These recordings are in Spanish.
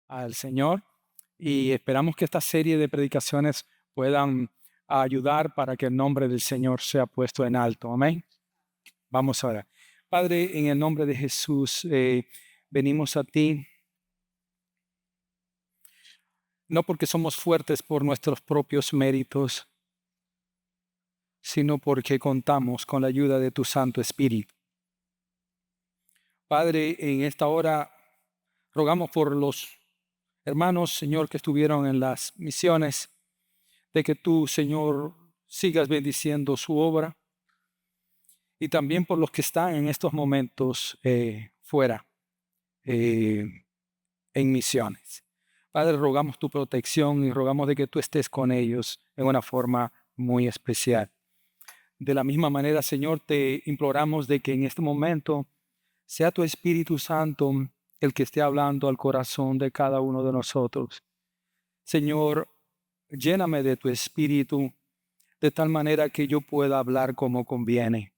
al Señor y esperamos que esta serie de predicaciones puedan ayudar para que el nombre del Señor sea puesto en alto. Amén. Vamos ahora. Padre, en el nombre de Jesús, venimos a ti, no porque somos fuertes por nuestros propios méritos, sino porque contamos con la ayuda de tu Santo Espíritu. Padre, en esta hora rogamos por los hermanos, Señor, que estuvieron en las misiones, de que tú, Señor, sigas bendiciendo su obra y también por los que están en estos momentos fuera, eh, en misiones. Padre, rogamos tu protección y rogamos de que tú estés con ellos en una forma muy especial. De la misma manera, Señor, te imploramos de que en este momento sea tu Espíritu Santo el que esté hablando al corazón de cada uno de nosotros. Señor, lléname de tu Espíritu de tal manera que yo pueda hablar como conviene.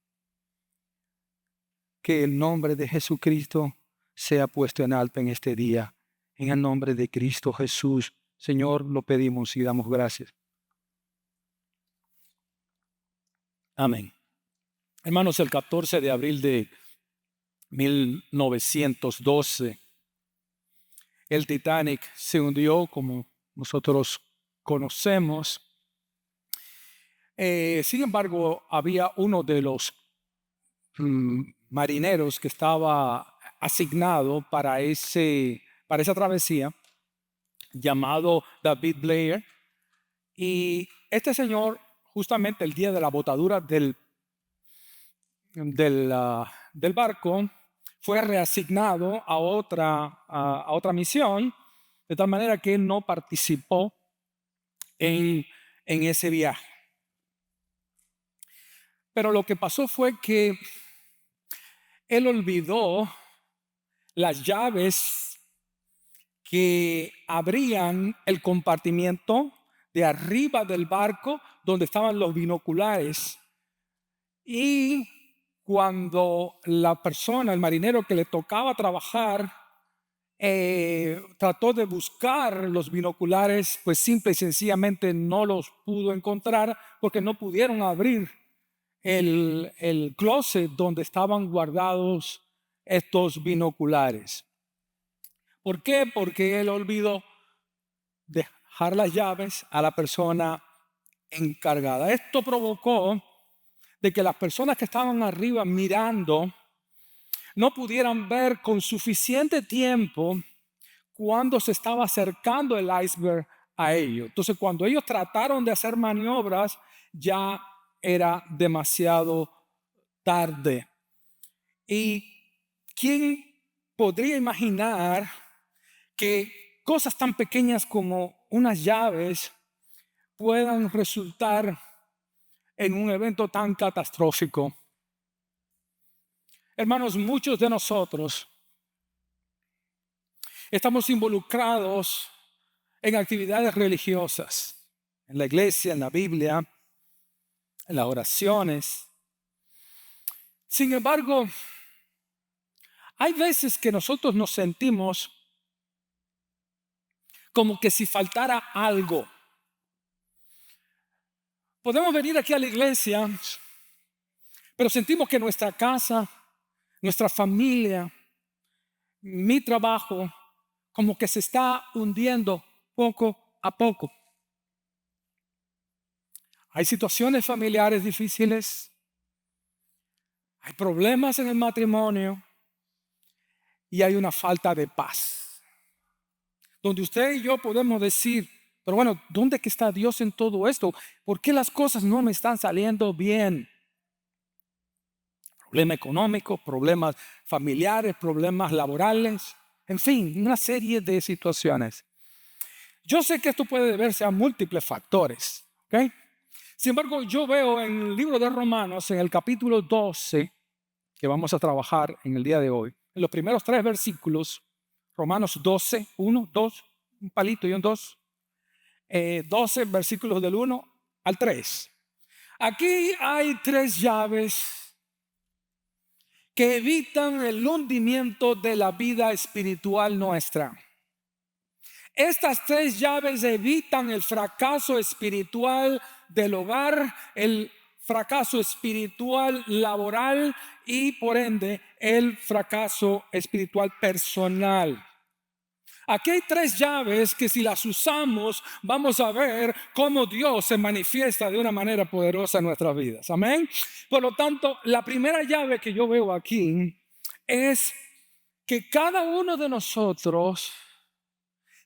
Que el nombre de Jesucristo sea puesto en alto en este día. En el nombre de Cristo Jesús, Señor, lo pedimos y damos gracias. Amén. Hermanos, el 14 de abril de 1912, el Titanic se hundió, como nosotros conocemos. Sin embargo, había uno de los marineros que estaba asignado para esa travesía, llamado David Blair. Y este señor, justamente el día de la botadura del barco, fue reasignado a otra misión, de tal manera que él no participó en ese viaje. Pero lo que pasó fue que él olvidó las llaves que abrían el compartimiento de arriba del barco donde estaban los binoculares. Y cuando la persona, el marinero que le tocaba trabajar, trató de buscar los binoculares, pues simple y sencillamente no los pudo encontrar porque no pudieron abrir el closet donde estaban guardados estos binoculares. ¿Por qué? Porque él olvidó dejar las llaves a la persona encargada. Esto provocó de que las personas que estaban arriba mirando no pudieran ver con suficiente tiempo cuando se estaba acercando el iceberg a ellos. Entonces, cuando ellos trataron de hacer maniobras, ya era demasiado tarde. ¿Y quién podría imaginar que cosas tan pequeñas como unas llaves puedan resultar en un evento tan catastrófico? Hermanos, muchos de nosotros estamos involucrados en actividades religiosas, en la iglesia, en la Biblia, en las oraciones. Sin embargo, hay veces que nosotros nos sentimos como que si faltara algo. Podemos venir aquí a la iglesia, pero sentimos que nuestra casa, nuestra familia, mi trabajo, como que se está hundiendo poco a poco. Hay situaciones familiares difíciles, hay problemas en el matrimonio y hay una falta de paz. Donde usted y yo podemos decir, pero bueno, ¿dónde que está Dios en todo esto? ¿Por qué las cosas no me están saliendo bien? Problemas económicos, problemas familiares, problemas laborales, en fin, una serie de situaciones. Yo sé que esto puede deberse a múltiples factores, ¿ok? Sin embargo, yo veo en el libro de Romanos, en el capítulo 12, que vamos a trabajar en el día de hoy, en los primeros 3 versículos, Romanos 12, 1, 2, un palito y un 2, 12 versículos del 1 al 3. Aquí hay 3 llaves que evitan el hundimiento de la vida espiritual nuestra. Estas tres llaves evitan el fracaso espiritual del hogar, el fracaso espiritual laboral y por ende el fracaso espiritual personal. Aquí hay tres llaves que si las usamos vamos a ver cómo Dios se manifiesta de una manera poderosa en nuestras vidas. Amén. Por lo tanto, la primera llave que yo veo aquí es que cada uno de nosotros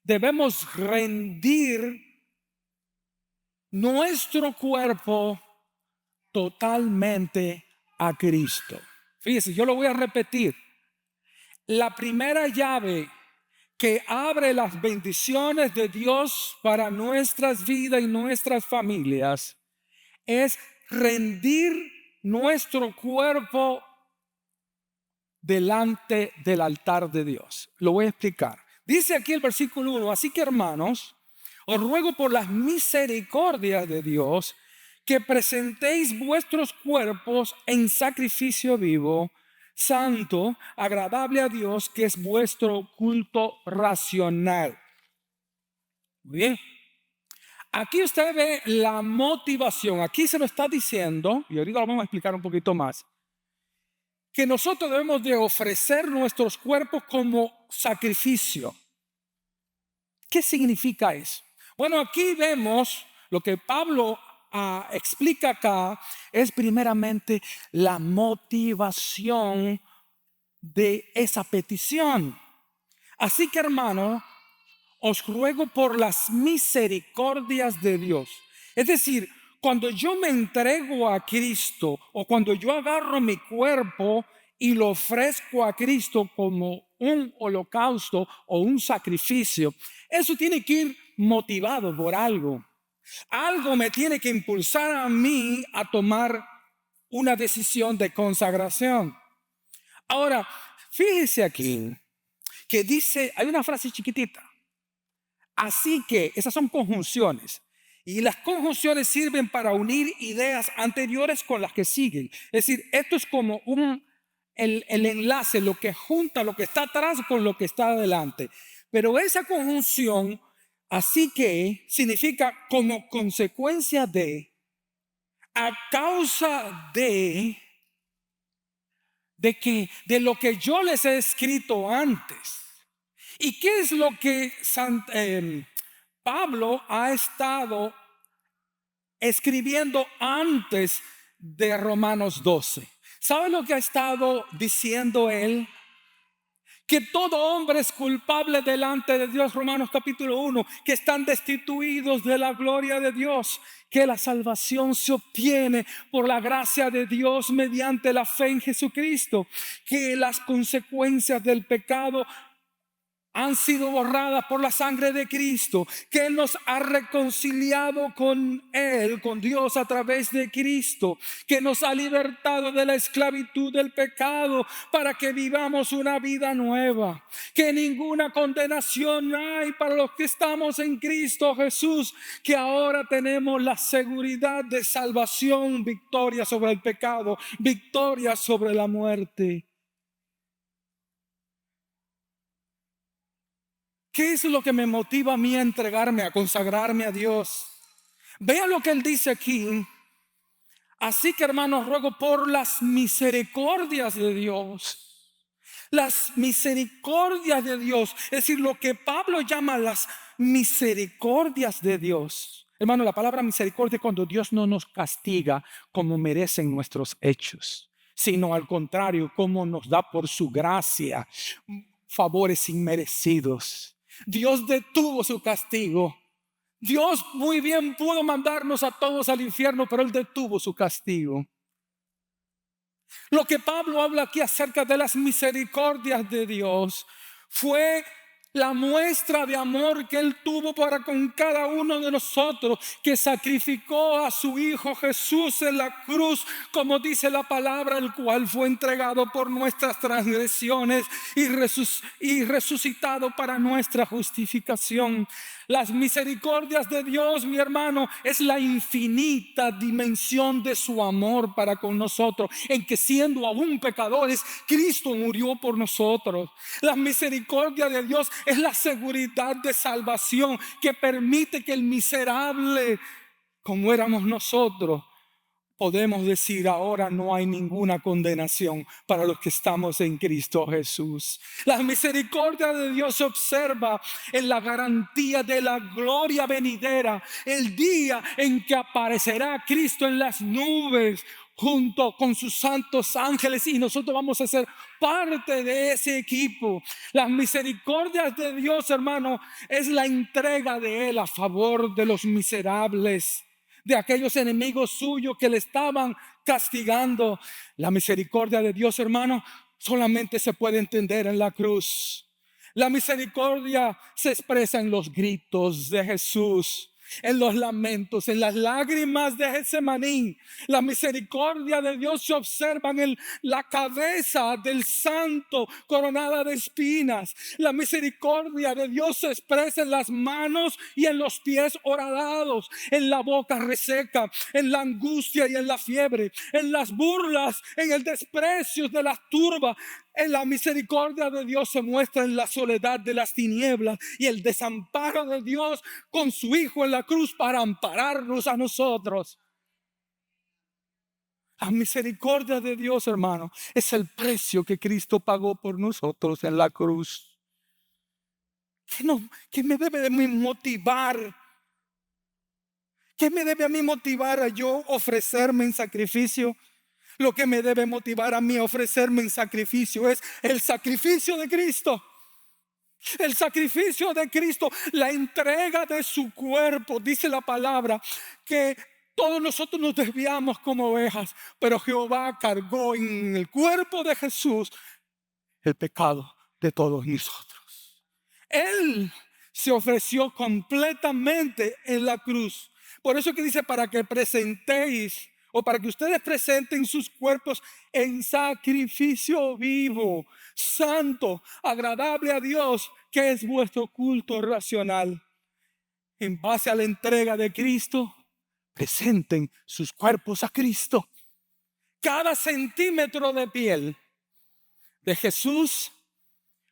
debemos rendir nuestro cuerpo totalmente a Cristo. Fíjese, yo lo voy a repetir. La primera llave que abre las bendiciones de Dios para nuestras vidas y nuestras familias es rendir nuestro cuerpo delante del altar de Dios. Lo voy a explicar. Dice aquí el versículo 1, así que hermanos, os ruego por las misericordias de Dios que presentéis vuestros cuerpos en sacrificio vivo, santo, agradable a Dios, que es vuestro culto racional. Muy bien. Aquí usted ve la motivación. Aquí se lo está diciendo, y ahorita lo vamos a explicar un poquito más, que nosotros debemos de ofrecer nuestros cuerpos como sacrificio. ¿Qué significa eso? Bueno, aquí vemos lo que Pablo explica acá, es primeramente la motivación de esa petición. Así que, hermano, os ruego por las misericordias de Dios. Es decir, cuando yo me entrego a Cristo o cuando yo agarro mi cuerpo y lo ofrezco a Cristo como un holocausto o un sacrificio, eso tiene que ir motivado por algo. Algo me tiene que impulsar a mí a tomar una decisión de consagración. Ahora, fíjese aquí que dice, hay una frase chiquitita. Así que esas son conjunciones. Y las conjunciones sirven para unir ideas anteriores con las que siguen. Es decir, esto es como el enlace, lo que junta lo que está atrás con lo que está adelante. Pero esa conjunción, así que, significa como consecuencia de, a causa de lo que yo les he escrito antes. ¿Y qué es lo que Pablo ha estado escribiendo antes de Romanos 12? ¿Sabe lo que ha estado diciendo él? Que todo hombre es culpable delante de Dios, Romanos capítulo 1, que están destituidos de la gloria de Dios, que la salvación se obtiene por la gracia de Dios mediante la fe en Jesucristo, que las consecuencias del pecado han sido borradas por la sangre de Cristo, que Él nos ha reconciliado con Él, con Dios a través de Cristo, que nos ha libertado de la esclavitud del pecado para que vivamos una vida nueva, que ninguna condenación hay para los que estamos en Cristo Jesús, que ahora tenemos la seguridad de salvación, victoria sobre el pecado, victoria sobre la muerte. ¿Qué es lo que me motiva a mí a entregarme, a consagrarme a Dios? Vean lo que él dice aquí. Así que, hermanos, ruego por las misericordias de Dios. Las misericordias de Dios. Es decir, lo que Pablo llama las misericordias de Dios. Hermano, la palabra misericordia es cuando Dios no nos castiga como merecen nuestros hechos, sino al contrario, como nos da por su gracia favores inmerecidos. Dios detuvo su castigo. Dios muy bien pudo mandarnos a todos al infierno, pero Él detuvo su castigo. Lo que Pablo habla aquí acerca de las misericordias de Dios fue la muestra de amor que Él tuvo para con cada uno de nosotros, que sacrificó a su Hijo Jesús en la cruz, como dice la palabra, el cual fue entregado por nuestras transgresiones y resucitado para nuestra justificación. Las misericordias de Dios, mi hermano, es la infinita dimensión de su amor para con nosotros, en que siendo aún pecadores, Cristo murió por nosotros. Las misericordias de Dios es la seguridad de salvación que permite que el miserable, como éramos nosotros, podemos decir: ahora no hay ninguna condenación para los que estamos en Cristo Jesús. La misericordia de Dios se observa en la garantía de la gloria venidera, el día en que aparecerá Cristo en las nubes junto con sus santos ángeles, y nosotros vamos a ser parte de ese equipo. Las misericordias de Dios, hermano, es la entrega de Él a favor de los miserables, de aquellos enemigos suyos que le estaban castigando. La misericordia de Dios, hermano, solamente se puede entender en la cruz. La misericordia se expresa en los gritos de Jesús, en los lamentos, en las lágrimas de Getsemaní. La misericordia de Dios se observa en la cabeza del santo coronada de espinas. La misericordia de Dios se expresa en las manos y en los pies horadados, en la boca reseca, en la angustia y en la fiebre, en las burlas, en el desprecio de las turbas. En la misericordia de Dios se muestra en la soledad de las tinieblas y el desamparo de Dios con su Hijo en la cruz para ampararnos a nosotros. La misericordia de Dios, hermano, es el precio que Cristo pagó por nosotros en la cruz. ¿Qué me debe de mí motivar? ¿Qué me debe a mí motivar a yo ofrecerme en sacrificio? Lo que me debe motivar a mí a ofrecerme en sacrificio es el sacrificio de Cristo. El sacrificio de Cristo, la entrega de su cuerpo. Dice la palabra que todos nosotros nos desviamos como ovejas, pero Jehová cargó en el cuerpo de Jesús el pecado de todos nosotros. Él se ofreció completamente en la cruz. Por eso que dice: para que presentéis, o para que ustedes presenten sus cuerpos en sacrificio vivo, santo, agradable a Dios, que es vuestro culto racional. En base a la entrega de Cristo, presenten sus cuerpos a Cristo. Cada centímetro de piel de Jesús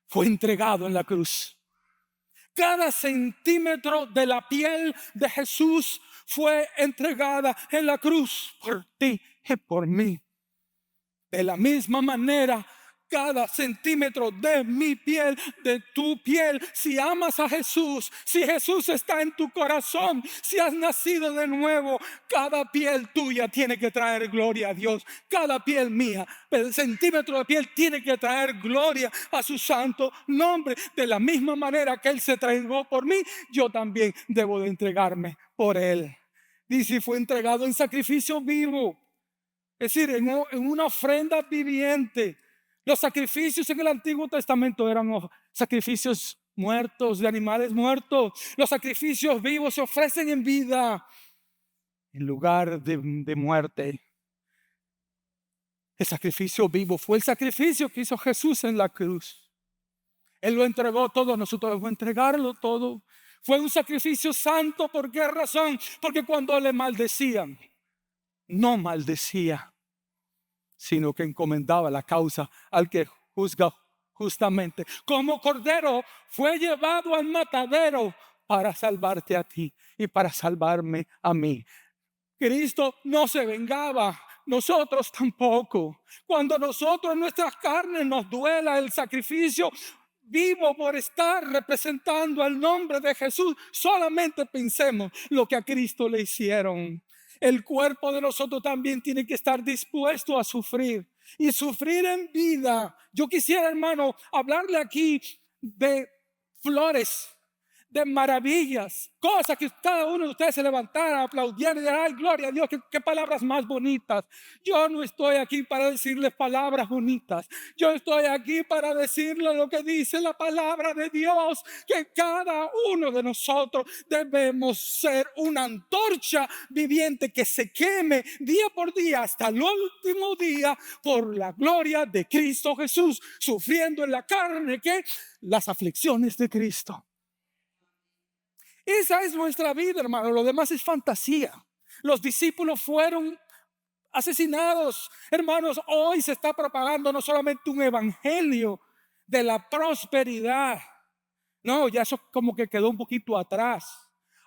fue entregado en la cruz. Cada centímetro de la piel de Jesús fue entregada en la cruz por ti y por mí. De la misma manera, cada centímetro de mi piel, de tu piel, si amas a Jesús, si Jesús está en tu corazón, si has nacido de nuevo, cada piel tuya tiene que traer gloria a Dios. Cada piel mía, el centímetro de piel tiene que traer gloria a su santo nombre. De la misma manera que Él se entregó por mí, yo también debo de entregarme por Él. Dice: fue entregado en sacrificio vivo, es decir, en una ofrenda viviente. Los sacrificios en el Antiguo Testamento eran sacrificios muertos, de animales muertos. Los sacrificios vivos se ofrecen en vida, en lugar de muerte. El sacrificio vivo fue el sacrificio que hizo Jesús en la cruz. Él lo entregó todo, nosotros debemos entregarlo todo. Fue un sacrificio santo. ¿Por qué razón? Porque cuando le maldecían, no maldecía, sino que encomendaba la causa al que juzga justamente. Como cordero fue llevado al matadero para salvarte a ti y para salvarme a mí. Cristo no se vengaba, nosotros tampoco. Cuando nosotros en nuestras carnes nos duela el sacrificio vivo por estar representando el nombre de Jesús, solamente pensemos lo que a Cristo le hicieron. El cuerpo de nosotros también tiene que estar dispuesto a sufrir, y sufrir en vida. Yo quisiera, hermano, hablarle aquí de flores, de maravillas, cosas que cada uno de ustedes se levantara, aplaudiera y dijera: ay, gloria a Dios, qué palabras más bonitas. Yo no estoy aquí para decirles palabras bonitas. Yo estoy aquí para decirle lo que dice la palabra de Dios, que cada uno de nosotros debemos ser una antorcha viviente que se queme día por día hasta el último día por la gloria de Cristo Jesús, sufriendo en la carne que las aflicciones de Cristo. Esa es nuestra vida, hermano. Lo demás es fantasía. Los discípulos fueron asesinados. Hermanos, hoy se está propagando no solamente un evangelio de la prosperidad. No, ya eso como que quedó un poquito atrás.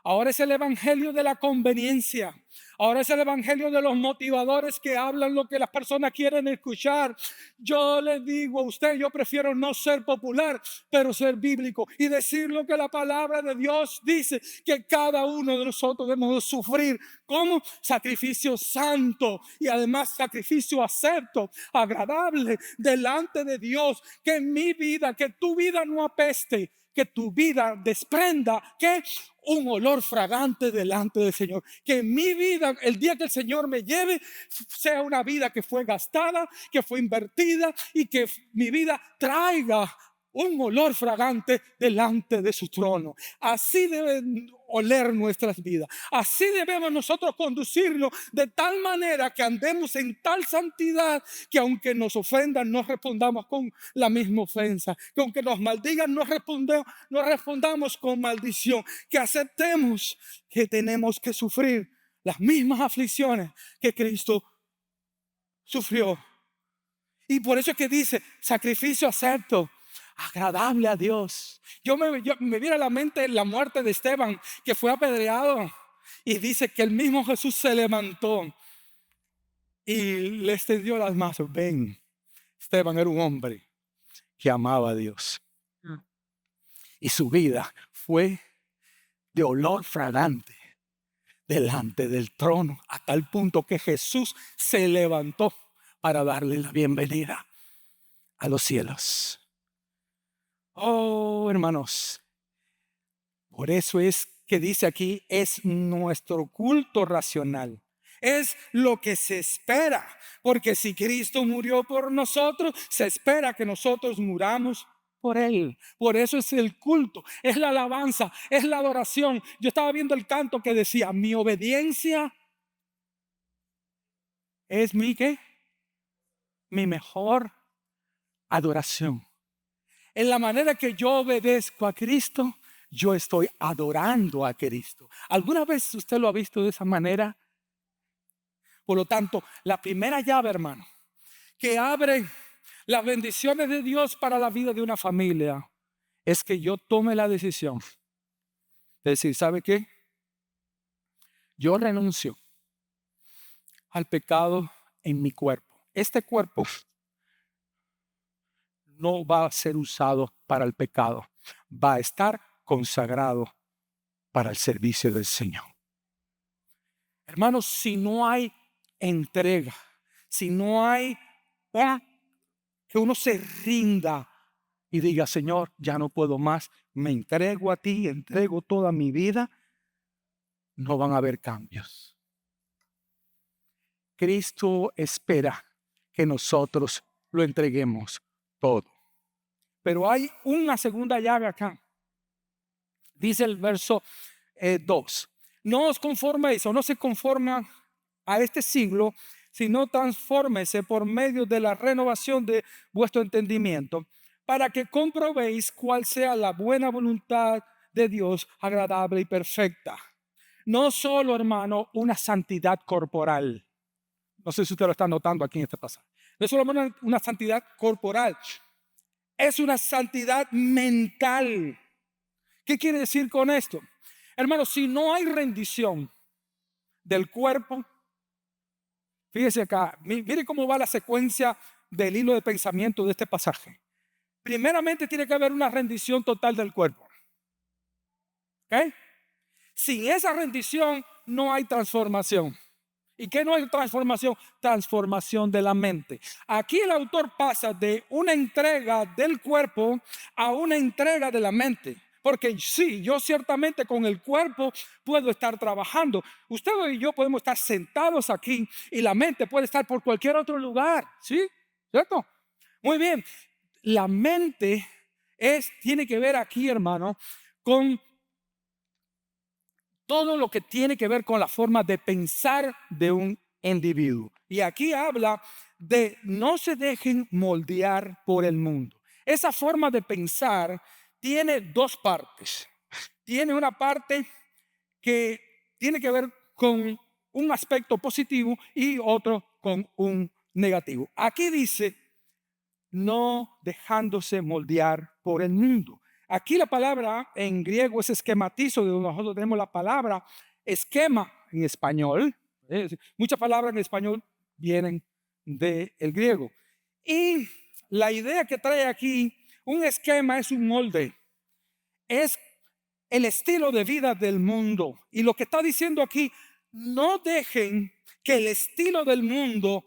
Ahora es el evangelio de la conveniencia. Ahora es el evangelio de los motivadores que hablan lo que las personas quieren escuchar. Yo les digo a usted, yo prefiero no ser popular, pero ser bíblico y decir lo que la palabra de Dios dice, que cada uno de nosotros debemos sufrir como sacrificio santo y además sacrificio acepto, agradable delante de Dios. Que mi vida, que tu vida no apeste, que tu vida desprenda que un olor fragante delante del Señor. Que mi vida, el día que el Señor me lleve, sea una vida que fue gastada, que fue invertida y que mi vida traiga un olor fragante delante de su trono. Así deben oler nuestras vidas. Así debemos nosotros conducirlo, de tal manera que andemos en tal santidad que aunque nos ofendan, no respondamos con la misma ofensa. Que aunque nos maldigan, no respondamos con maldición. Que aceptemos que tenemos que sufrir las mismas aflicciones que Cristo sufrió. Y por eso es que dice, sacrificio acepto, agradable a Dios. Me viene a la mente la muerte de Esteban, que fue apedreado. Y dice que el mismo Jesús se levantó y le extendió las manos. Ven, Esteban era un hombre que amaba a Dios. Y su vida fue de olor fragante delante del trono, a tal punto que Jesús se levantó para darle la bienvenida a los cielos. Oh, hermanos, por eso es que dice aquí, es nuestro culto racional. Es lo que se espera, porque si Cristo murió por nosotros, se espera que nosotros muramos por Él. Por eso es el culto, es la alabanza, es la adoración. Yo estaba viendo el canto que decía, mi obediencia es ¿qué? Mi mejor adoración. En la manera que yo obedezco a Cristo, yo estoy adorando a Cristo. ¿Alguna vez usted lo ha visto de esa manera? Por lo tanto, la primera llave, hermano, que abre las bendiciones de Dios para la vida de una familia, es que yo tome la decisión de decir, ¿sabe qué? Yo renuncio al pecado en mi cuerpo. Este cuerpo no va a ser usado para el pecado, va a estar consagrado para el servicio del Señor. Hermanos, si no hay entrega, si no hay que uno se rinda y diga, Señor, ya no puedo más, me entrego a ti, entrego toda mi vida, no van a haber cambios. Cristo espera que nosotros lo entreguemos todo. Pero hay una segunda llave acá. Dice el verso 2. No os conforméis o no se conforman a este siglo, sino transfórmese por medio de la renovación de vuestro entendimiento, para que comprobéis cuál sea la buena voluntad de Dios, agradable y perfecta. No solo, hermano, una santidad corporal. No sé si usted lo está notando aquí en este pasaje. No es solo una santidad corporal, es una santidad mental. ¿Qué quiere decir con esto? Hermanos, si no hay rendición del cuerpo, fíjese acá, mire cómo va la secuencia del hilo de pensamiento de este pasaje. Primeramente tiene que haber una rendición total del cuerpo. ¿Ok? Sin esa rendición no hay transformación. ¿Y qué no hay transformación? Transformación de la mente. Aquí el autor pasa de una entrega del cuerpo a una entrega de la mente. Porque sí, yo ciertamente con el cuerpo puedo estar trabajando. Usted y yo podemos estar sentados aquí y la mente puede estar por cualquier otro lugar. ¿Sí? ¿Cierto? Muy bien. La mente tiene que ver aquí, hermano, con todo lo que tiene que ver con la forma de pensar de un individuo. Y aquí habla de no se dejen moldear por el mundo. Esa forma de pensar tiene dos partes. Tiene una parte que tiene que ver con un aspecto positivo y otro con un negativo. Aquí dice, no dejándose moldear por el mundo. Aquí la palabra en griego es esquematizo, de donde nosotros tenemos la palabra esquema en español. Muchas palabras en español vienen del griego. Y la idea que trae aquí, un esquema es un molde, es el estilo de vida del mundo. Y lo que está diciendo aquí, no dejen que el estilo del mundo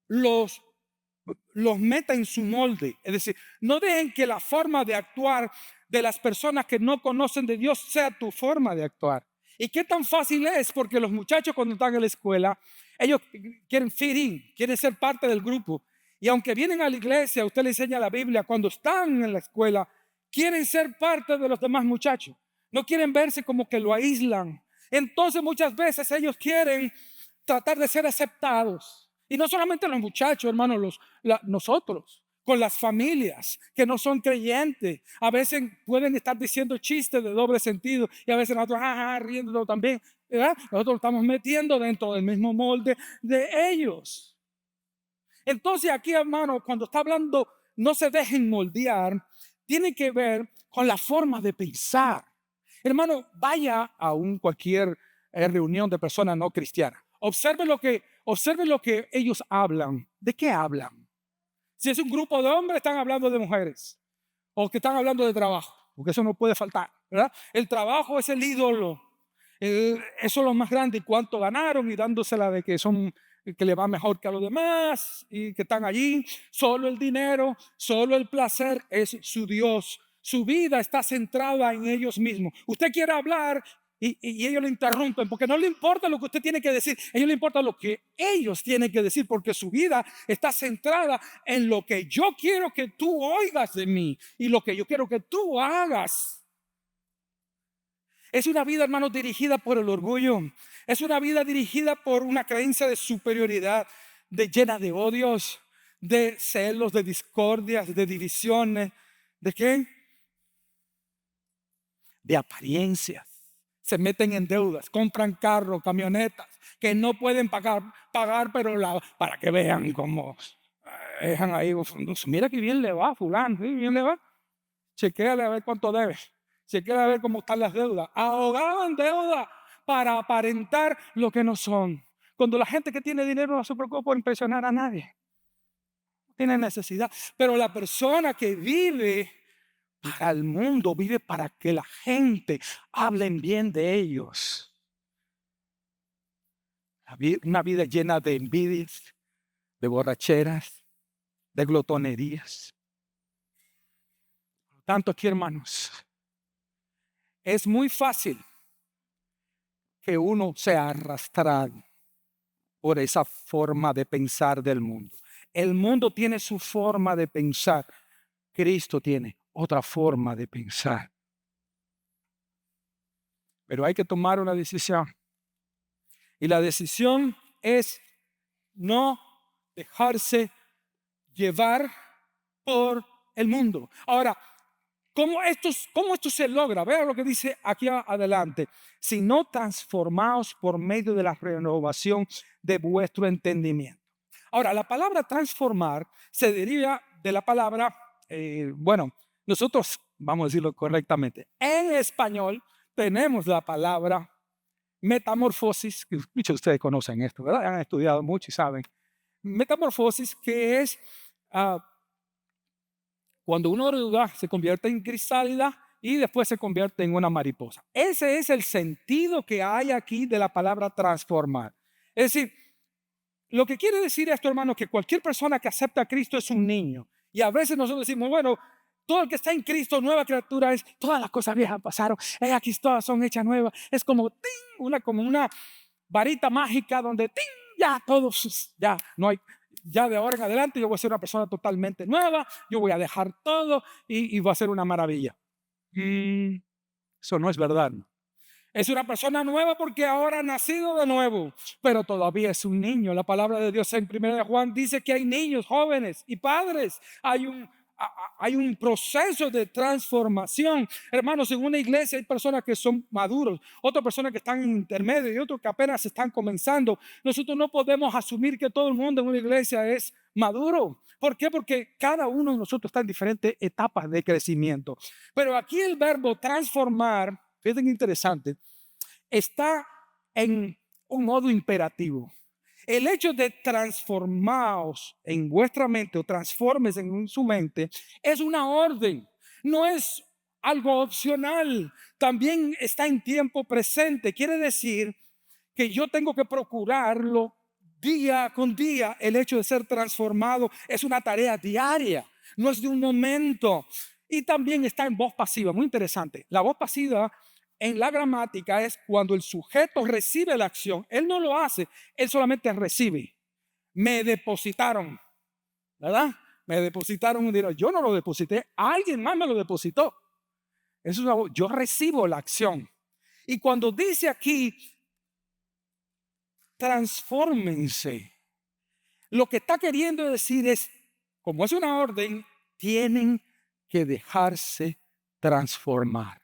los meta en su molde. Es decir, no dejen que la forma de actuar de las personas que no conocen de Dios sea tu forma de actuar. ¿Y qué tan fácil es? Porque los muchachos cuando están en la escuela, ellos quieren fit in, quieren ser parte del grupo. Y aunque vienen a la iglesia, usted le enseña la Biblia, cuando están en la escuela, quieren ser parte de los demás muchachos. No quieren verse como que lo aíslan. Entonces muchas veces ellos quieren tratar de ser aceptados. Y no solamente los muchachos, hermanos, nosotros, con las familias que no son creyentes, a veces pueden estar diciendo chistes de doble sentido y a veces nosotros riendo también, ¿verdad? Nosotros estamos metiendo dentro del mismo molde de ellos. Entonces aquí, hermano, cuando está hablando, no se dejen moldear, tiene que ver con la forma de pensar. Hermano, vaya a cualquier reunión de personas no cristianas. Observe lo que ellos hablan. ¿De qué hablan? Si es un grupo de hombres, están hablando de mujeres. O que están hablando de trabajo. Porque eso no puede faltar, ¿verdad? El trabajo es el ídolo. Eso es lo más grande. Y cuánto ganaron y dándosela de que le va mejor que a los demás y que están allí. Solo el dinero, solo el placer es su Dios. Su vida está centrada en ellos mismos. Usted quiere hablar y ellos le interrumpen porque no le importa lo que usted tiene que decir. A ellos le importa lo que ellos tienen que decir porque su vida está centrada en lo que yo quiero que tú oigas de mí y lo que yo quiero que tú hagas. Es una vida, hermanos, dirigida por el orgullo. Es una vida dirigida por una creencia de superioridad, llena de odios, de celos, de discordias, de divisiones. ¿De qué? De apariencias. Se meten en deudas, compran carros, camionetas que no pueden pagar pero para que vean cómo dejan ahí. Mira que bien le va, fulano, ¿sí? Bien le va. Chequéale a ver cuánto debe. Chequéale a ver cómo están las deudas. Ahogados en deuda para aparentar lo que no son. Cuando la gente que tiene dinero no se preocupa por impresionar a nadie. No tiene necesidad. Pero la persona que vive para el mundo, vive para que la gente hablen bien de ellos. Una vida llena de envidias, de borracheras, de glotonerías. Por tanto, aquí, hermanos, es muy fácil que uno sea arrastrado por esa forma de pensar del mundo. El mundo tiene su forma de pensar. Cristo tiene otra forma de pensar. Pero hay que tomar una decisión. Y la decisión es no dejarse llevar por el mundo. Ahora, ¿cómo esto se logra? Vean lo que dice aquí adelante. Sino transformaos por medio de la renovación de vuestro entendimiento. Ahora, la palabra transformar se deriva de la palabra, nosotros vamos a decirlo correctamente. En español tenemos la palabra metamorfosis, que muchos de ustedes conocen esto, ¿verdad? Han estudiado mucho y saben. Metamorfosis, que es cuando una oruga se convierte en crisálida y después se convierte en una mariposa. Ese es el sentido que hay aquí de la palabra transformar. Es decir, lo que quiere decir esto, hermano, que cualquier persona que acepta a Cristo es un niño. Y a veces nosotros decimos, bueno, todo el que está en Cristo, nueva criatura es, todas las cosas viejas pasaron, aquí todas son hechas nuevas. Es como, como una varita mágica donde, ya todos, ya no hay, ya de ahora en adelante yo voy a ser una persona totalmente nueva, yo voy a dejar todo y va a ser una maravilla. Eso no es verdad. Es una persona nueva porque ahora ha nacido de nuevo, pero todavía es un niño. La palabra de Dios en 1 Juan dice que hay niños, jóvenes y padres. Hay un proceso de transformación. Hermanos, en una iglesia hay personas que son maduros, otras personas que están en intermedio y otros que apenas están comenzando. Nosotros no podemos asumir que todo el mundo en una iglesia es maduro. ¿Por qué? Porque cada uno de nosotros está en diferentes etapas de crecimiento. Pero aquí el verbo transformar, fíjense qué interesante, está en un modo imperativo. El hecho de transformaos en vuestra mente o transformes en su mente es una orden, no es algo opcional. También está en tiempo presente. Quiere decir que yo tengo que procurarlo día con día. El hecho de ser transformado es una tarea diaria, no es de un momento. Y también está en voz pasiva, muy interesante. La voz pasiva en la gramática es cuando el sujeto recibe la acción. Él no lo hace, él solamente recibe. Me depositaron, ¿verdad? Me depositaron un dinero. Yo no lo deposité, alguien más me lo depositó. Eso es una voz. Yo recibo la acción. Y cuando dice aquí, transfórmense, lo que está queriendo decir es, como es una orden, tienen que dejarse transformar.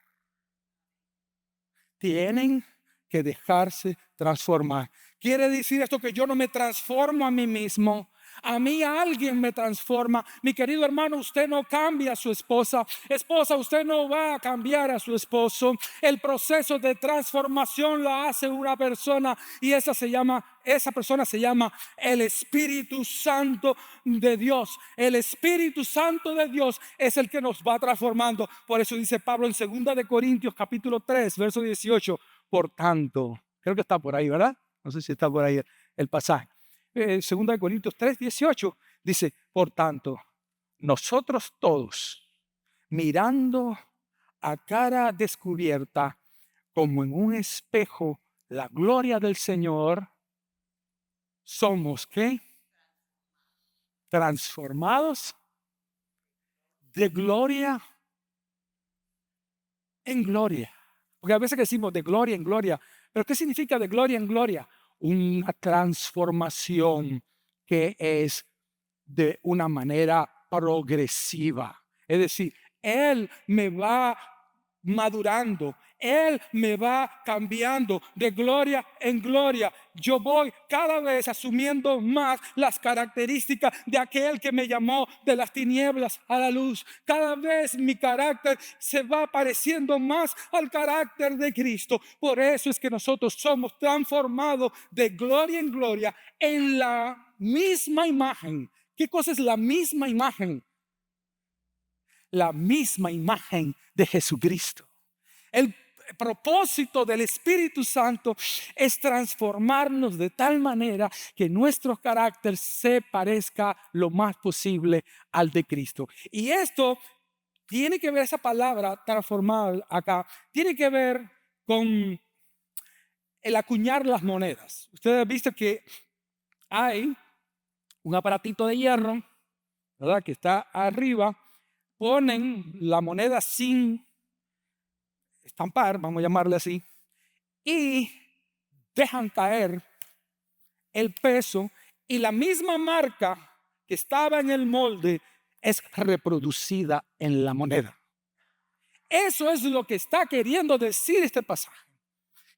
Tienen que dejarse transformar. Quiere decir esto que yo no me transformo a mí mismo. A mí alguien me transforma. Mi querido hermano, usted no cambia a su esposa. Esposa, usted no va a cambiar a su esposo. El proceso de transformación lo hace una persona y esa persona se llama el Espíritu Santo de Dios. El Espíritu Santo de Dios es el que nos va transformando. Por eso dice Pablo en 2 de Corintios capítulo 3, verso 18. Por tanto, creo que está por ahí, ¿verdad? No sé si está por ahí el pasaje. 2 Corintios 3, 18 dice, por tanto, nosotros todos, mirando a cara descubierta, como en un espejo, la gloria del Señor, somos, ¿qué? Transformados de gloria en gloria. Porque a veces decimos de gloria en gloria, pero ¿qué significa de gloria en gloria? Una transformación que es de una manera progresiva. Es decir, Él me va madurando, Él me va cambiando de gloria en gloria. Yo voy cada vez asumiendo más las características de aquel que me llamó de las tinieblas a la luz. Cada vez mi carácter se va pareciendo más al carácter de Cristo. Por eso es que nosotros somos transformados de gloria en gloria en la misma imagen. ¿Qué cosa es la misma imagen? La misma imagen de Jesucristo. El propósito del Espíritu Santo es transformarnos de tal manera que nuestro carácter se parezca lo más posible al de Cristo. Y esto tiene que ver, esa palabra transformar acá, tiene que ver con el acuñar las monedas. Ustedes han visto que hay un aparatito de hierro, ¿verdad? Que está arriba. Ponen la moneda sin estampar, vamos a llamarle así, y dejan caer el peso y la misma marca que estaba en el molde es reproducida en la moneda. Eso es lo que está queriendo decir este pasaje.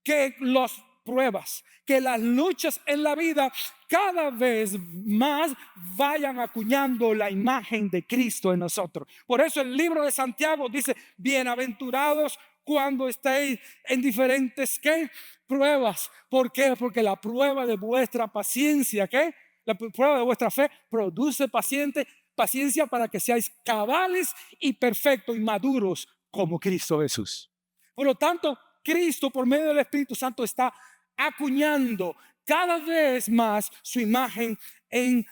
Que las pruebas, que las luchas en la vida cada vez más vayan acuñando la imagen de Cristo en nosotros. Por eso el libro de Santiago dice, bienaventurados cuando estéis en diferentes ¿qué? Pruebas. ¿Por qué? Porque la prueba de vuestra paciencia, ¿qué? La prueba de vuestra fe produce paciencia para que seáis cabales y perfectos y maduros como Cristo Jesús. Por lo tanto, Cristo por medio del Espíritu Santo está acuñando cada vez más su imagen en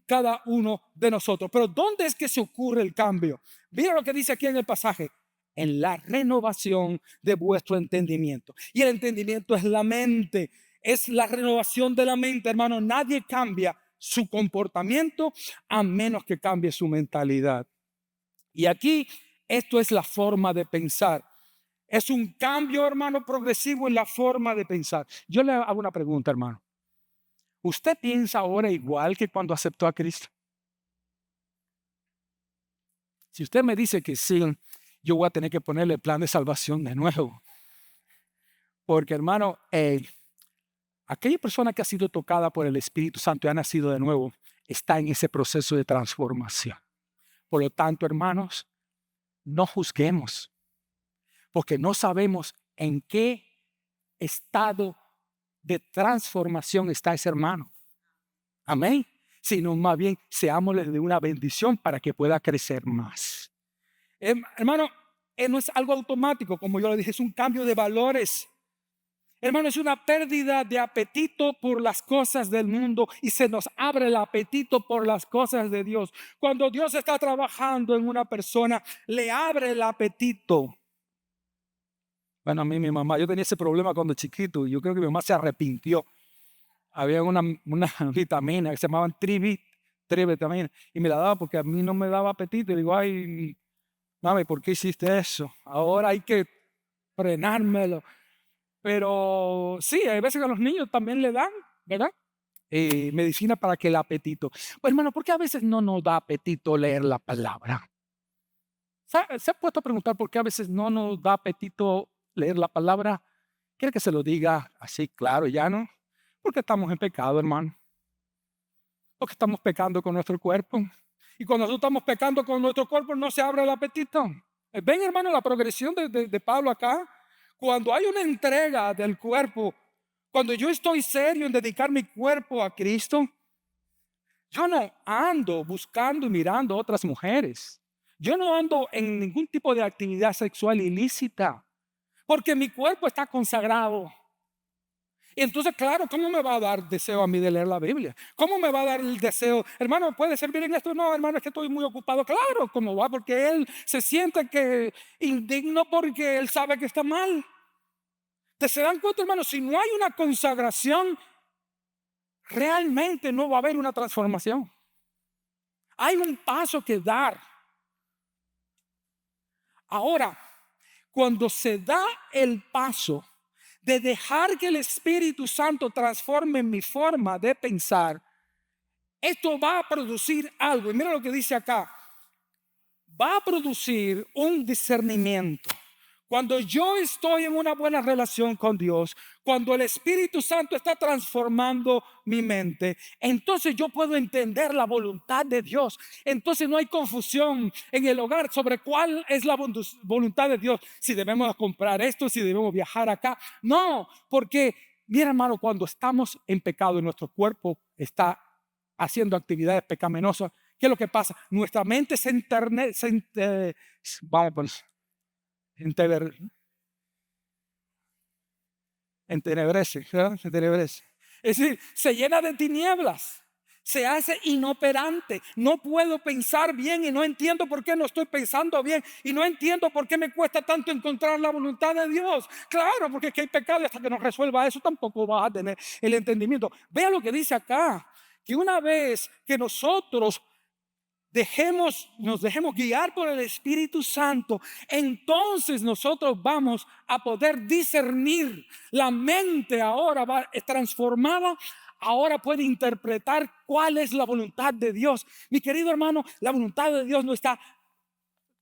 cada uno de nosotros. Pero ¿dónde es que se ocurre el cambio? Mira lo que dice aquí en el pasaje. En la renovación de vuestro entendimiento. Y el entendimiento es la mente. Es la renovación de la mente, hermano. Nadie cambia su comportamiento a menos que cambie su mentalidad. Y aquí esto es la forma de pensar. Es un cambio, hermano, progresivo en la forma de pensar. Yo le hago una pregunta, hermano. ¿Usted piensa ahora igual que cuando aceptó a Cristo? Si usted me dice que sí, yo voy a tener que ponerle el plan de salvación de nuevo. Porque, hermano, aquella persona que ha sido tocada por el Espíritu Santo y ha nacido de nuevo, está en ese proceso de transformación. Por lo tanto, hermanos, no juzguemos, porque no sabemos en qué estado de transformación está ese hermano. Amén. Sino más bien seámosles de una bendición para que pueda crecer más. Hermano, no es algo automático, como yo le dije, es un cambio de valores. Hermano, es una pérdida de apetito por las cosas del mundo y se nos abre el apetito por las cosas de Dios. Cuando Dios está trabajando en una persona, le abre el apetito. Bueno, a mí mi mamá, yo tenía ese problema cuando chiquito y yo creo que mi mamá se arrepintió. Había una vitamina que se llamaban trivitamina y me la daba porque a mí no me daba apetito. Y digo, ay, mami, ¿por qué hiciste eso? Ahora hay que frenármelo. Pero sí, hay veces que a los niños también le dan, ¿verdad? Medicina para que el apetito. Pues hermano, ¿por qué a veces no nos da apetito leer la palabra? ¿Se ha puesto a preguntar por qué a veces no nos da apetito leer la palabra? ¿Quiere que se lo diga así claro ya, no? Porque estamos en pecado, hermano. Porque estamos pecando con nuestro cuerpo. Y cuando nosotros estamos pecando con nuestro cuerpo, no se abre el apetito. Ven, hermano, la progresión de Pablo acá. Cuando hay una entrega del cuerpo, cuando yo estoy serio en dedicar mi cuerpo a Cristo, yo no ando buscando y mirando a otras mujeres. Yo no ando en ningún tipo de actividad sexual ilícita, porque mi cuerpo está consagrado. Y entonces, claro, ¿cómo me va a dar deseo a mí de leer la Biblia? ¿Cómo me va a dar el deseo? Hermano, ¿puede servir en esto? No, hermano, es que estoy muy ocupado. Claro, ¿cómo va? Porque él se siente que indigno porque él sabe que está mal. ¿Se dan cuenta, hermano? Si no hay una consagración, realmente no va a haber una transformación. Hay un paso que dar. Ahora, cuando se da el paso de dejar que el Espíritu Santo transforme mi forma de pensar, esto va a producir algo. Y mira lo que dice acá. Va a producir un discernimiento. Cuando yo estoy en una buena relación con Dios, cuando el Espíritu Santo está transformando mi mente, entonces yo puedo entender la voluntad de Dios. Entonces no hay confusión en el hogar sobre cuál es la voluntad de Dios. Si debemos comprar esto, si debemos viajar acá. No, porque, mira hermano, cuando estamos en pecado y nuestro cuerpo está haciendo actividades pecaminosas, ¿qué es lo que pasa? Nuestra mente entenebrece, ¿verdad? Entenebrece. Es decir, se llena de tinieblas, se hace inoperante. No puedo pensar bien y no entiendo por qué no estoy pensando bien y no entiendo por qué me cuesta tanto encontrar la voluntad de Dios. Claro, porque es que hay pecado y hasta que no resuelva eso tampoco vas a tener el entendimiento. Vea lo que dice acá, que una vez que nosotros nos dejemos guiar por el Espíritu Santo, entonces nosotros vamos a poder discernir. La mente ahora va transformada, ahora puede interpretar cuál es la voluntad de Dios. Mi querido hermano, la voluntad de Dios no está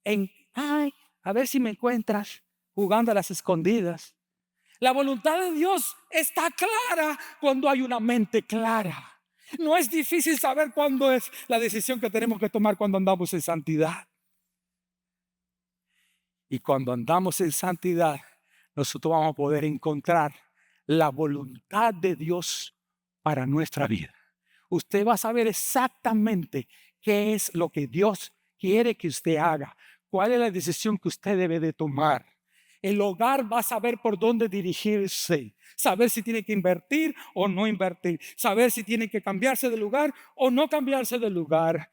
en, ay, a ver si me encuentras jugando a las escondidas. La voluntad de Dios está clara cuando hay una mente clara. No es difícil saber cuándo es la decisión que tenemos que tomar cuando andamos en santidad. Y cuando andamos en santidad, nosotros vamos a poder encontrar la voluntad de Dios para nuestra vida. Usted va a saber exactamente qué es lo que Dios quiere que usted haga, cuál es la decisión que usted debe de tomar. El hogar va a saber por dónde dirigirse, saber si tiene que invertir o no invertir, saber si tiene que cambiarse de lugar o no cambiarse de lugar,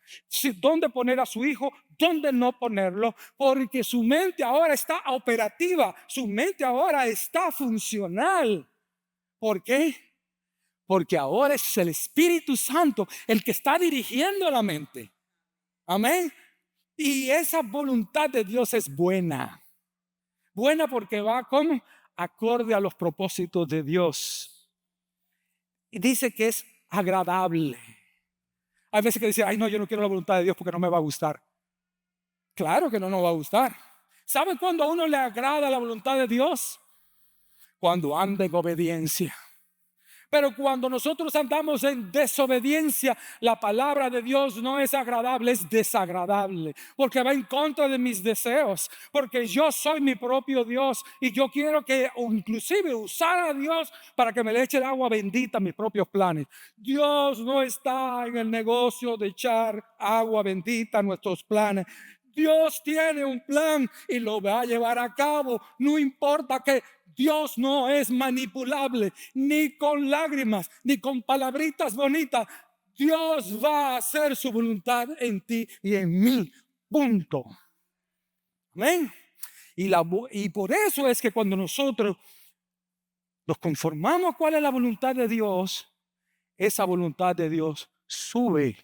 dónde poner a su hijo, dónde no ponerlo, porque su mente ahora está operativa, su mente ahora está funcional. ¿Por qué? Porque ahora es el Espíritu Santo el que está dirigiendo la mente. Amén. Y esa voluntad de Dios es buena. Buena porque va como acorde a los propósitos de Dios. Y dice que es agradable. Hay veces que dice, ay no, yo no quiero la voluntad de Dios porque no me va a gustar. Claro que no nos va a gustar. ¿Sabe cuándo a uno le agrada la voluntad de Dios? Cuando anda en obediencia. Pero cuando nosotros andamos en desobediencia, la palabra de Dios no es agradable, es desagradable, porque va en contra de mis deseos, porque yo soy mi propio Dios y yo quiero que, o inclusive usar a Dios para que me le eche el agua bendita a mis propios planes. Dios no está en el negocio de echar agua bendita a nuestros planes. Dios tiene un plan y lo va a llevar a cabo. No importa que Dios no es manipulable, ni con lágrimas, ni con palabritas bonitas. Dios va a hacer su voluntad en ti y en mí. Punto. Amén. Y por eso es que cuando nosotros nos conformamos cuál es la voluntad de Dios, esa voluntad de Dios sube.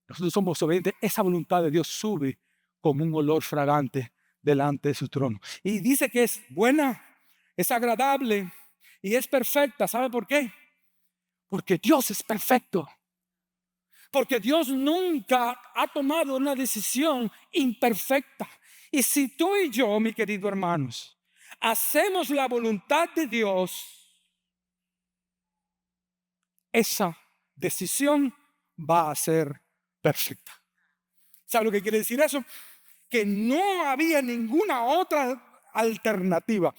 Nosotros somos obedientes, esa voluntad de Dios sube como un olor fragante delante de su trono. Y dice que es buena, es agradable y es perfecta. ¿Sabe por qué? Porque Dios es perfecto. Porque Dios nunca ha tomado una decisión imperfecta. Y si tú y yo, mi querido hermanos, hacemos la voluntad de Dios, esa decisión va a ser perfecta. ¿Sabe lo que quiere decir eso? Que no había ninguna otra alternativa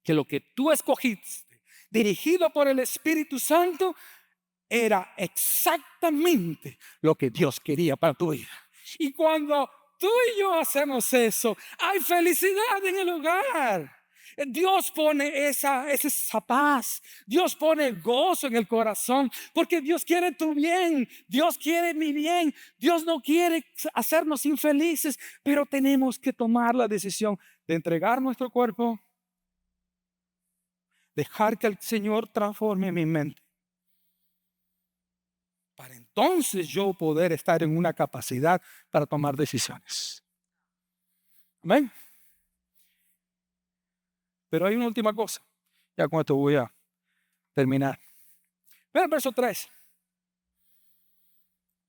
que lo que tú escogiste, dirigido por el Espíritu Santo, era exactamente lo que Dios quería para tu vida. Y cuando tú y yo hacemos eso, hay felicidad en el hogar. Dios pone esa paz. Dios pone gozo en el corazón, porque Dios quiere tu bien. Dios quiere mi bien. Dios no quiere hacernos infelices, pero tenemos que tomar la decisión de entregar nuestro cuerpo, dejar que el Señor transforme mi mente, para entonces yo poder estar en una capacidad para tomar decisiones. Amén. Pero hay una última cosa. Ya con esto voy a terminar. Mira el verso 3.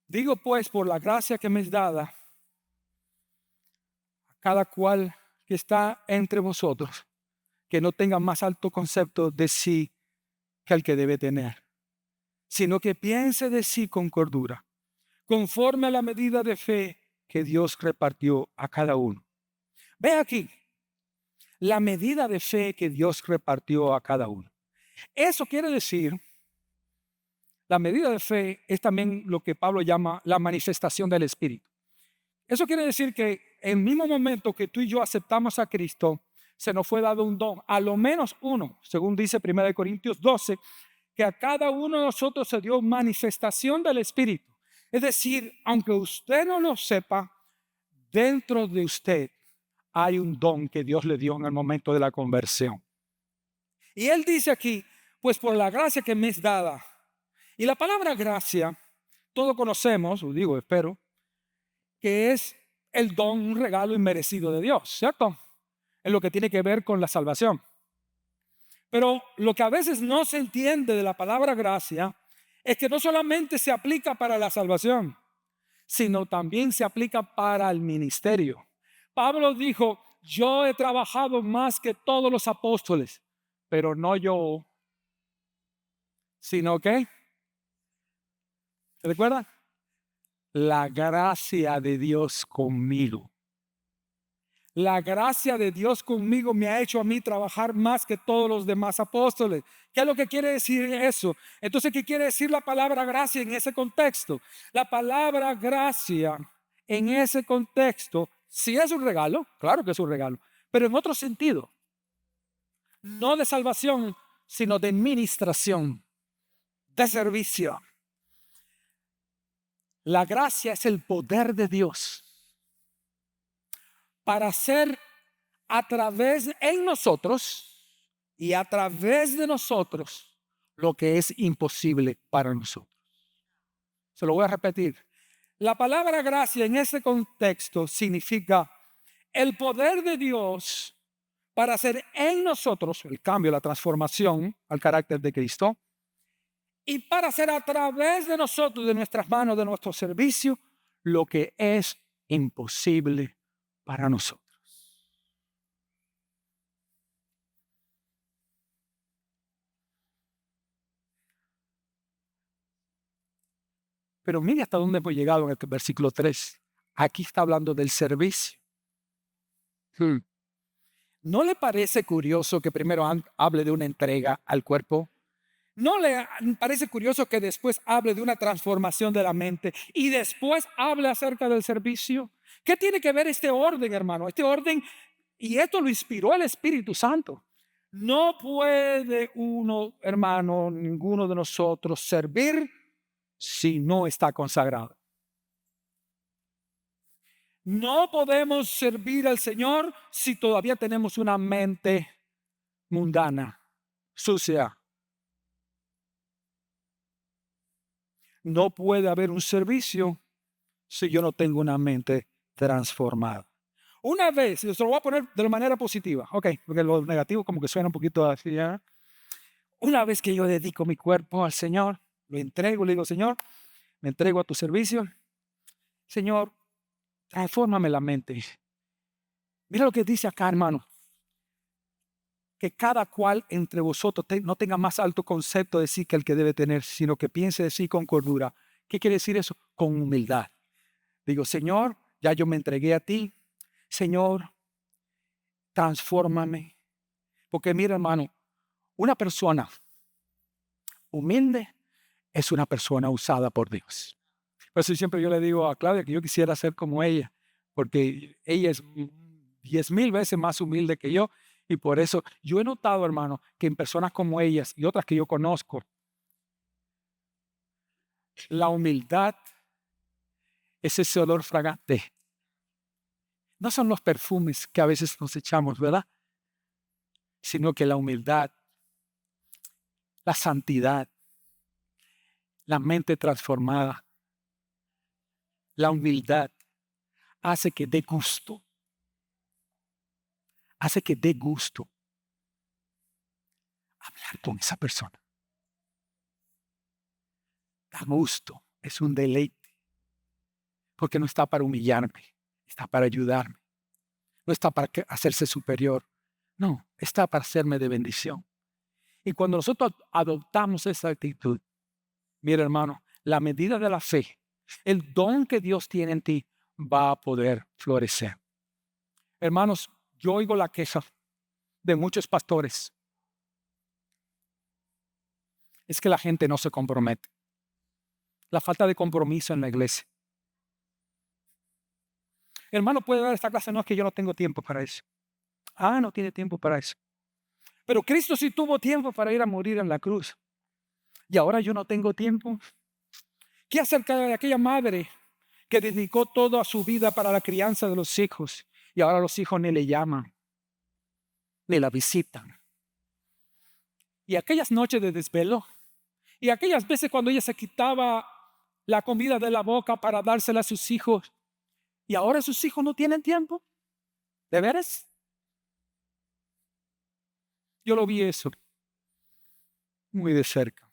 Digo pues, por la gracia que me es dada, a cada cual que está entre vosotros, que no tenga más alto concepto de sí que el que debe tener, sino que piense de sí con cordura, conforme a la medida de fe que Dios repartió a cada uno. Ve aquí, la medida de fe que Dios repartió a cada uno. Eso quiere decir, la medida de fe es también lo que Pablo llama la manifestación del Espíritu. Eso quiere decir que en el mismo momento que tú y yo aceptamos a Cristo, se nos fue dado un don, a lo menos uno, según dice 1 Corintios 12, que a cada uno de nosotros se dio manifestación del Espíritu. Es decir, aunque usted no lo sepa, dentro de usted hay un don que Dios le dio en el momento de la conversión. Y él dice aquí, pues por la gracia que me es dada. Y la palabra gracia, todos conocemos, os digo, espero, que es el don, un regalo inmerecido de Dios, ¿cierto? En lo que tiene que ver con la salvación. Pero lo que a veces no se entiende de la palabra gracia es que no solamente se aplica para la salvación, sino también se aplica para el ministerio. Pablo dijo, yo he trabajado más que todos los apóstoles, pero no yo, sino que, ¿se recuerdan? La gracia de Dios conmigo. La gracia de Dios conmigo me ha hecho a mí trabajar más que todos los demás apóstoles. ¿Qué es lo que quiere decir eso? Entonces, ¿qué quiere decir la palabra gracia en ese contexto? La palabra gracia en ese contexto, sí es un regalo, claro que es un regalo, pero en otro sentido. No de salvación, sino de ministración, de servicio. La gracia es el poder de Dios para hacer a través en nosotros y a través de nosotros lo que es imposible para nosotros. Se lo voy a repetir. La palabra gracia en ese contexto significa el poder de Dios para hacer en nosotros el cambio, la transformación al carácter de Cristo, y para hacer a través de nosotros, de nuestras manos, de nuestro servicio, lo que es imposible para nosotros. Pero mire hasta dónde hemos llegado en el versículo 3. Aquí está hablando del servicio. ¿No le parece curioso que primero hable de una entrega al cuerpo? ¿No le parece curioso que después hable de una transformación de la mente y después hable acerca del servicio? ¿Qué tiene que ver este orden, hermano? Este orden, y esto lo inspiró el Espíritu Santo. No puede uno, hermano, ninguno de nosotros servir si no está consagrado. No podemos servir al Señor si todavía tenemos una mente mundana, sucia. No puede haber un servicio si yo no tengo una mente transformada. Una vez, y se lo voy a poner de la manera positiva, ok, porque lo negativo como que suena un poquito así, ¿ya? Una vez que yo dedico mi cuerpo al Señor, lo entrego, le digo, Señor, me entrego a tu servicio. Señor, transfórmame la mente. Mira lo que dice acá, hermano. Que cada cual entre vosotros no tenga más alto concepto de sí que el que debe tener, sino que piense de sí con cordura. ¿Qué quiere decir eso? Con humildad. Digo, Señor, ya yo me entregué a ti. Señor, transfórmame. Porque mira, hermano, una persona humilde es una persona usada por Dios. Por eso siempre yo le digo a Claudia que yo quisiera ser como ella, porque ella es 10,000 veces más humilde que yo. Y por eso yo he notado, hermano, que en personas como ellas y otras que yo conozco, la humildad es ese olor fragante. No son los perfumes que a veces nos echamos, ¿verdad? Sino que la humildad, la santidad, la mente transformada, la humildad hace que dé gusto. Hace que dé gusto hablar con esa persona. Da gusto, es un deleite. Porque no está para humillarme, está para ayudarme. No está para hacerse superior. No, está para hacerme de bendición. Y cuando nosotros adoptamos esa actitud, mira, hermano, la medida de la fe, el don que Dios tiene en ti va a poder florecer. Hermanos, yo oigo la queja de muchos pastores. Es que la gente no se compromete. La falta de compromiso en la iglesia. Hermano, puede dar esta clase, no es que yo no tengo tiempo para eso. Ah, no tiene tiempo para eso. Pero Cristo sí tuvo tiempo para ir a morir en la cruz. Y ahora yo no tengo tiempo. ¿Qué acerca de aquella madre que dedicó toda su vida para la crianza de los hijos? Y ahora los hijos ni le llaman, ni la visitan. Y aquellas noches de desvelo, y aquellas veces cuando ella se quitaba la comida de la boca para dársela a sus hijos, y ahora sus hijos no tienen tiempo. ¿De veras? Yo lo vi eso muy de cerca.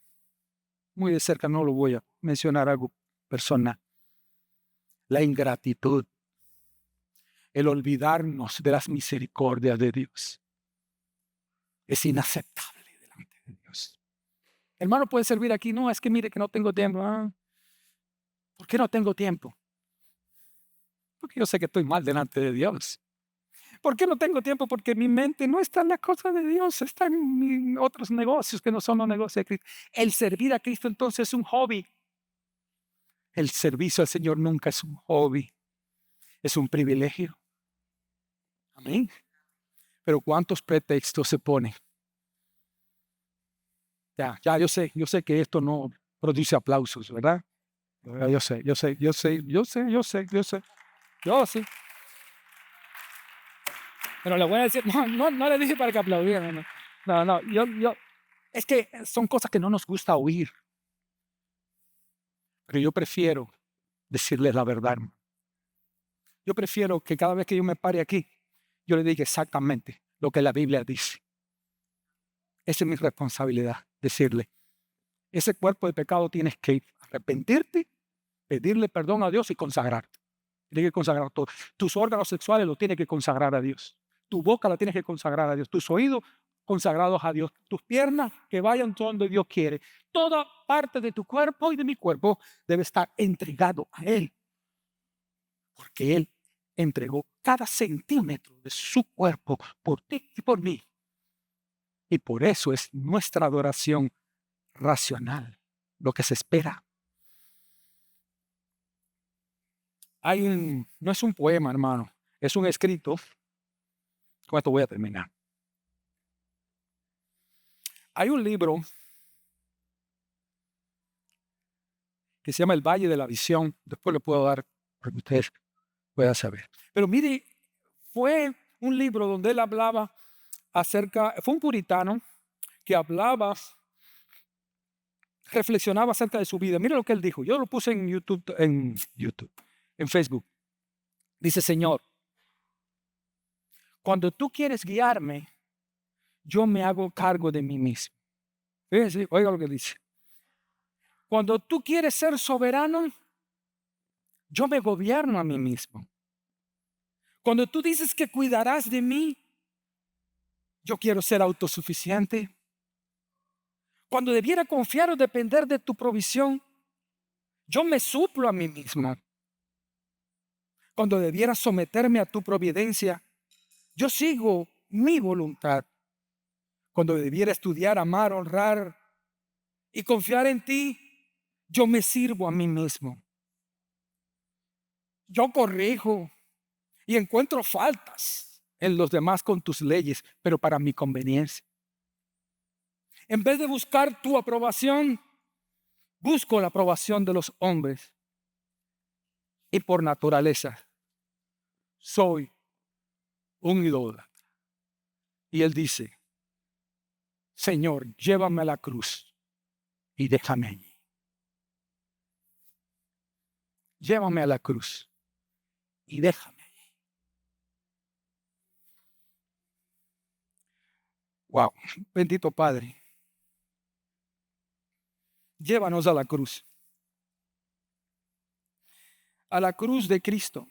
Muy de cerca, no lo voy a mencionar algo personal. La ingratitud, el olvidarnos de las misericordias de Dios, es inaceptable delante de Dios. Hermano, puede servir aquí. No, es que mire que no tengo tiempo. ¿Por qué no tengo tiempo? Porque yo sé que estoy mal delante de Dios. ¿Por qué no tengo tiempo? Porque mi mente no está en la cosa de Dios, está en otros negocios que no son los negocios de Cristo. El servir a Cristo entonces es un hobby. El servicio al Señor nunca es un hobby, es un privilegio. Amén. Pero ¿cuántos pretextos se ponen? Ya, yo sé que esto no produce aplausos, ¿verdad? Yo sé. Pero le voy a decir, no le dije para que aplaudieran. No, es que son cosas que no nos gusta oír. Pero yo prefiero decirles la verdad, hermano. Yo prefiero que cada vez que yo me pare aquí, yo le diga exactamente lo que la Biblia dice. Esa es mi responsabilidad, decirle, ese cuerpo de pecado tienes que arrepentirte, pedirle perdón a Dios y consagrarte. Tienes que consagrar todo. Tus órganos sexuales los tienes que consagrar a Dios. Tu boca la tienes que consagrar a Dios. Tus oídos, consagrados a Dios. Tus piernas que vayan donde Dios quiere. Toda parte de tu cuerpo y de mi cuerpo debe estar entregado a Él. Porque Él entregó cada centímetro de su cuerpo por ti y por mí. Y por eso es nuestra adoración racional, lo que se espera. No es un poema, hermano, es un escrito. Con esto voy a terminar. Hay un libro que se llama El Valle de la Visión. Después le puedo dar para que usted pueda saber. Pero mire, fue un libro donde él hablaba fue un puritano que reflexionaba acerca de su vida. Mira lo que él dijo. Yo lo puse en en Facebook. Dice: Señor, cuando tú quieres guiarme, yo me hago cargo de mí mismo. Fíjense, oiga lo que dice. Cuando tú quieres ser soberano, yo me gobierno a mí mismo. Cuando tú dices que cuidarás de mí, yo quiero ser autosuficiente. Cuando debiera confiar o depender de tu provisión, yo me suplo a mí mismo. Cuando debiera someterme a tu providencia, yo sigo mi voluntad. Cuando debiera estudiar, amar, honrar y confiar en ti, yo me sirvo a mí mismo. Yo corrijo y encuentro faltas en los demás con tus leyes, pero para mi conveniencia. En vez de buscar tu aprobación, busco la aprobación de los hombres. Y por naturaleza, soy un idólatra. Y él dice: Señor, llévame a la cruz y déjame allí. Llévame a la cruz y déjame allí. Wow, bendito Padre. Llévanos a la cruz. A la cruz de Cristo.